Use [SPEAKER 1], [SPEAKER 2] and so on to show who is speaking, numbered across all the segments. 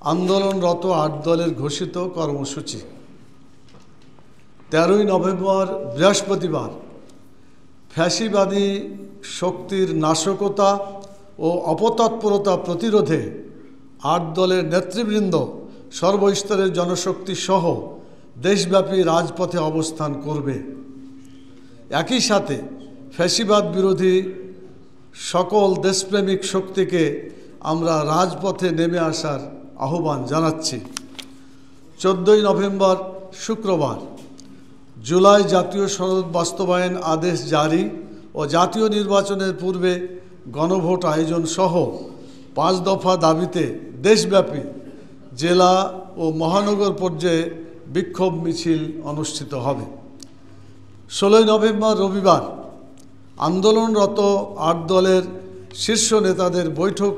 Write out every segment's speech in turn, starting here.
[SPEAKER 1] আন্দোলনরত ৮ দলের ঘোষিত কর্মসূচি। 13ই নভেম্বর বৃহস্পতিবার ফ্যাসিবাদী শক্তির নাশকতা ও অপতৎপরতা প্রতিরোধে ৮ দলের নেতৃবৃন্দ সর্বস্তরের জনশক্তি সহ দেশব্যাপী রাজপথে অবস্থান করবে। একই সাথে ফ্যাসিবাদ বিরোধী সকল দেশপ্রেমিক শক্তিকে আমরা রাজপথে নেমে আসার আহ্বান জানাচ্ছি। 14ই নভেম্বর শুক্রবার জুলাই জাতীয় সনদ বাস্তবায়ন আদেশ জারি ও জাতীয় নির্বাচনের পূর্বে গণভোট আয়োজন সহ 5 দফা দাবিতে দেশব্যাপী জেলা ও মহানগর পর্যায়ে বিক্ষোভ মিছিল অনুষ্ঠিত হবে। 16ই নভেম্বর রবিবার আন্দোলনরত 8 দলের শীর্ষ নেতাদের বৈঠক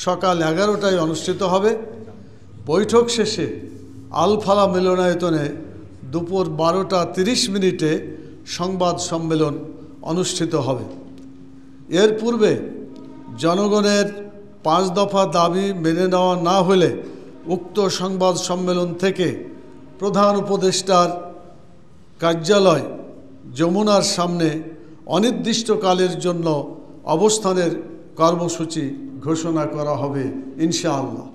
[SPEAKER 1] সকাল 11টায় অনুষ্ঠিত হবে। বৈঠক শেষে আলফালা মিলনায়তনে দুপুর 12টা 30 মিনিটে সংবাদ সম্মেলন অনুষ্ঠিত হবে। এর পূর্বে জনগণের 5 দফা দাবি মেনে নেওয়া না হলে উক্ত সংবাদ সম্মেলন থেকে প্রধান উপদেষ্টার কার্যালয় যমুনার সামনে অনির্দিষ্টকালের জন্য অবস্থানের কর্মসূচি ঘোষণা করা হবে ইনশাআল্লাহ।